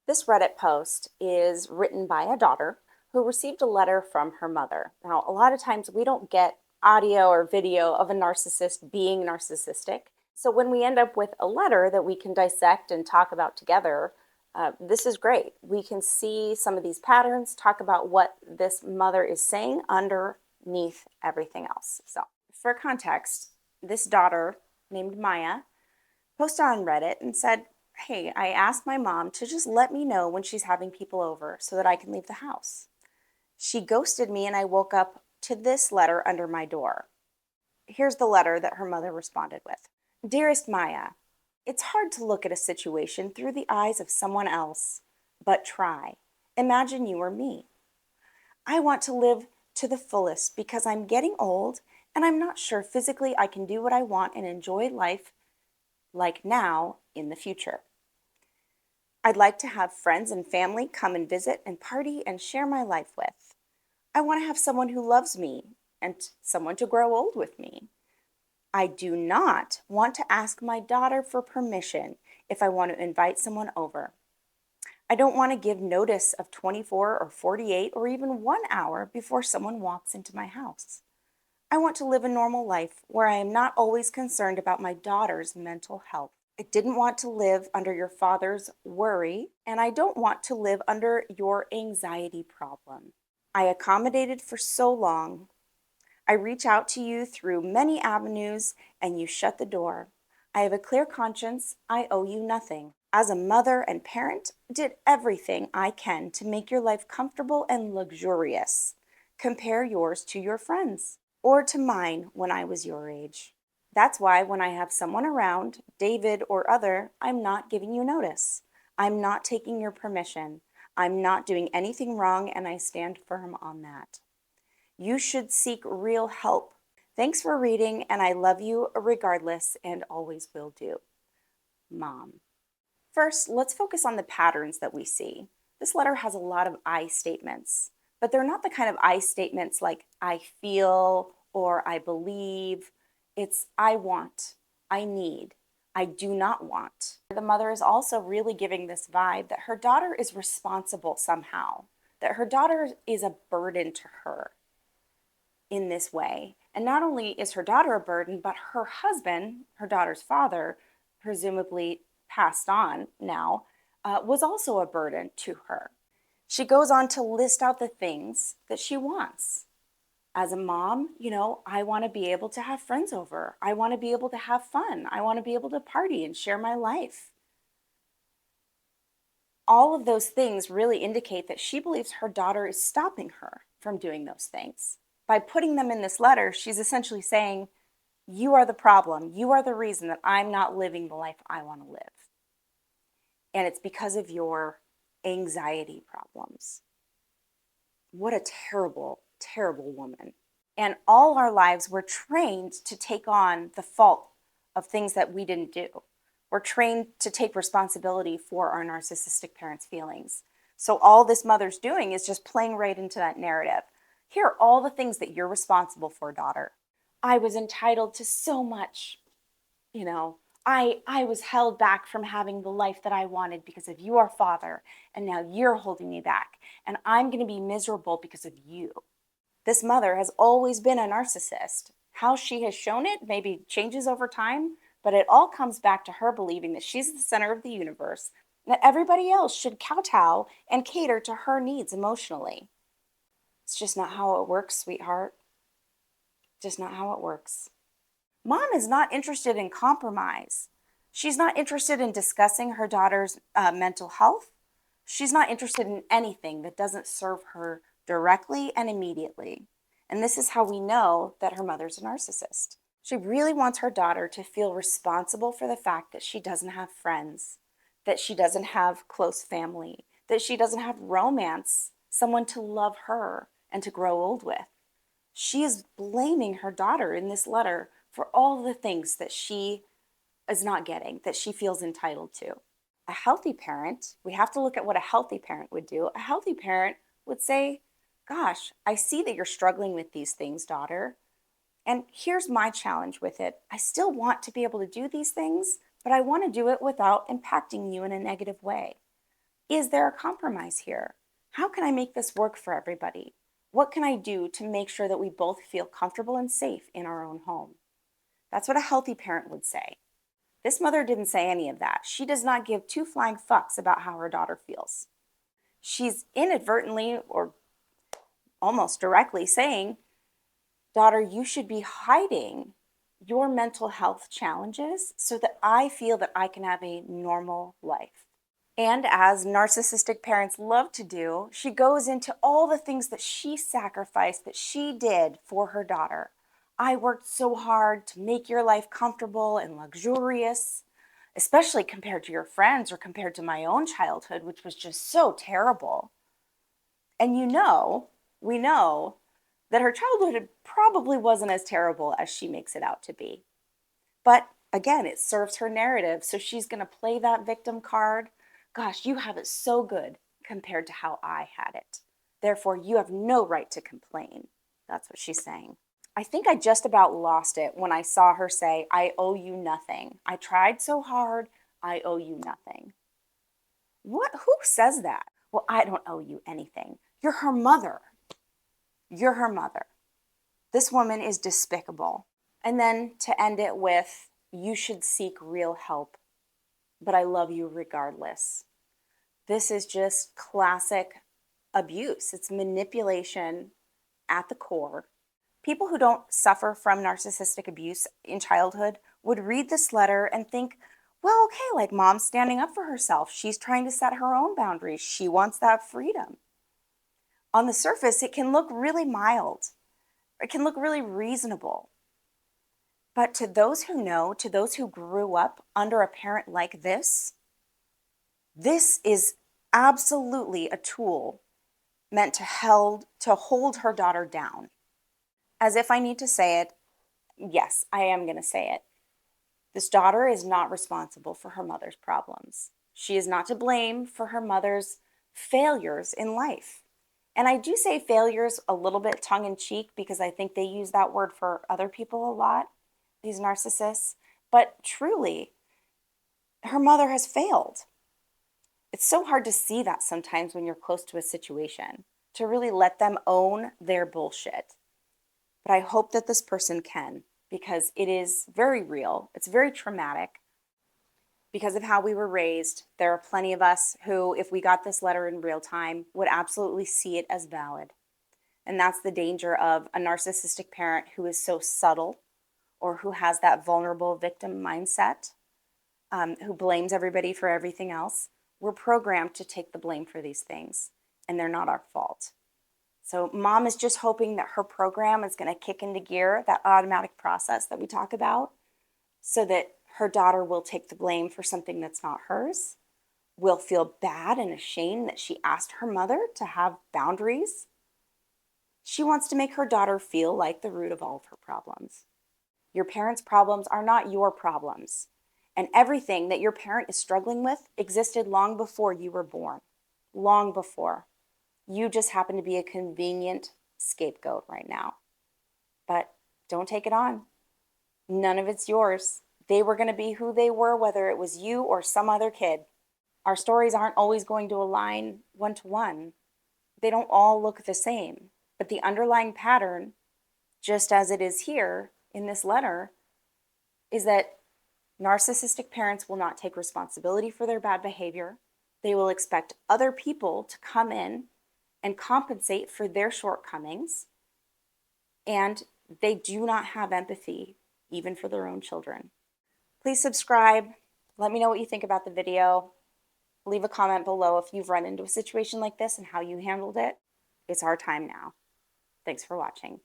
This Reddit post is written by a daughter who received a letter from her mother. Now, a lot of times we don't get audio or video of a narcissist being narcissistic. So when we end up with a letter that we can dissect and talk about together, this is great. We can see some of these patterns, talk about what this mother is saying underneath everything else. So for context, this daughter named Maya posted on Reddit and said, "Hey, I asked my mom to just let me know when she's having people over so that I can leave the house. She ghosted me and I woke up to this letter under my door." Here's the letter that her mother responded with. "Dearest Maya, it's hard to look at a situation through the eyes of someone else, but try. Imagine you were me. I want to live to the fullest because I'm getting old and I'm not sure physically I can do what I want and enjoy life like now in the future. I'd like to have friends and family come and visit and party and share my life with. I want to have someone who loves me and someone to grow old with me. I do not want to ask my daughter for permission if I want to invite someone over. I don't want to give notice of 24 or 48 or even 1 hour before someone walks into my house. I want to live a normal life where I am not always concerned about my daughter's mental health. I didn't want to live under your father's worry, and I don't want to live under your anxiety problem. I accommodated for so long. I reach out to you through many avenues, and you shut the door. I have a clear conscience. I owe you nothing. As a mother and parent, I did everything I can to make your life comfortable and luxurious. Compare yours to your friends or to mine when I was your age. That's why when I have someone around, David or other, I'm not giving you notice. I'm not taking your permission. I'm not doing anything wrong, and I stand firm on that. You should seek real help. Thanks for reading, and I love you regardless and always will do. Mom." First, let's focus on the patterns that we see. This letter has a lot of I statements, but they're not the kind of I statements like I feel or I believe. It's I want, I need, I do not want. The mother is also really giving this vibe that her daughter is responsible somehow, that her daughter is a burden to her in this way. And not only is her daughter a burden, but her husband, her daughter's father, presumably passed on now, was also a burden to her. She goes on to list out the things that she wants. As a mom, I want to be able to have friends over. I want to be able to have fun. I want to be able to party and share my life. All of those things really indicate that she believes her daughter is stopping her from doing those things. By putting them in this letter, she's essentially saying, you are the problem. You are the reason that I'm not living the life I want to live. And it's because of your anxiety problems. What a terrible, terrible woman. And all our lives, we're trained to take on the fault of things that we didn't do. We're trained to take responsibility for our narcissistic parents' feelings. So all this mother's doing is just playing right into that narrative. Here are all the things that you're responsible for, daughter. I was entitled to so much. I was held back from having the life that I wanted because of your father, and now you're holding me back, and I'm going to be miserable because of you. This mother has always been a narcissist. How she has shown it maybe changes over time, but it all comes back to her believing that she's the center of the universe, and that everybody else should kowtow and cater to her needs emotionally. It's just not how it works, sweetheart. Just not how it works. Mom is not interested in compromise. She's not interested in discussing her daughter's mental health. She's not interested in anything that doesn't serve her directly and immediately. And this is how we know that her mother's a narcissist. She really wants her daughter to feel responsible for the fact that she doesn't have friends, that she doesn't have close family, that she doesn't have romance, someone to love her and to grow old with. She is blaming her daughter in this letter for all the things that she is not getting, that she feels entitled to. A healthy parent, we have to look at what a healthy parent would do. A healthy parent would say, gosh, I see that you're struggling with these things, daughter. And here's my challenge with it. I still want to be able to do these things, but I want to do it without impacting you in a negative way. Is there a compromise here? How can I make this work for everybody? What can I do to make sure that we both feel comfortable and safe in our own home? That's what a healthy parent would say. This mother didn't say any of that. She does not give two flying fucks about how her daughter feels. She's inadvertently or almost directly saying, daughter, you should be hiding your mental health challenges so that I feel that I can have a normal life. And as narcissistic parents love to do, she goes into all the things that she sacrificed, that she did for her daughter. I worked so hard to make your life comfortable and luxurious, especially compared to your friends or compared to my own childhood, which was just so terrible. And we know that her childhood probably wasn't as terrible as she makes it out to be. But again, it serves her narrative, so she's going to play that victim card. Gosh, you have it so good compared to how I had it. Therefore, you have no right to complain. That's what she's saying. I think I just about lost it when I saw her say, I owe you nothing. I tried so hard, I owe you nothing. What? Who says that? Well, I don't owe you anything. You're her mother. You're her mother. This woman is despicable. And then to end it with, you should seek real help, but I love you regardless. This is just classic abuse. It's manipulation at the core. People who don't suffer from narcissistic abuse in childhood would read this letter and think, well, okay, like mom's standing up for herself. She's trying to set her own boundaries. She wants that freedom. On the surface, it can look really mild. It can look really reasonable. But to those who know, to those who grew up under a parent like this is absolutely a tool meant to hold her daughter down. As if I need to say it, yes, I am going to say it. This daughter is not responsible for her mother's problems. She is not to blame for her mother's failures in life. And I do say failures a little bit tongue-in-cheek because I think they use that word for other people a lot, these narcissists. But truly, her mother has failed. It's so hard to see that sometimes when you're close to a situation, to really let them own their bullshit. But I hope that this person can, because it is very real. It's very traumatic. Because of how we were raised, there are plenty of us who, if we got this letter in real time, would absolutely see it as valid. And that's the danger of a narcissistic parent who is so subtle or who has that vulnerable victim mindset, who blames everybody for everything else. We're programmed to take the blame for these things, and they're not our fault. So mom is just hoping that her program is going to kick into gear, that automatic process that we talk about, so that her daughter will take the blame for something that's not hers, will feel bad and ashamed that she asked her mother to have boundaries. She wants to make her daughter feel like the root of all of her problems. Your parents' problems are not your problems. And everything that your parent is struggling with existed long before you were born. Long before. You just happen to be a convenient scapegoat right now. But don't take it on. None of it's yours. They were going to be who they were, whether it was you or some other kid. Our stories aren't always going to align one-to-one. They don't all look the same. But the underlying pattern, just as it is here in this letter, is that narcissistic parents will not take responsibility for their bad behavior. They will expect other people to come in and compensate for their shortcomings. And they do not have empathy, even for their own children. Please subscribe. Let me know what you think about the video. Leave a comment below if you've run into a situation like this and how you handled it. It's our time now. Thanks for watching.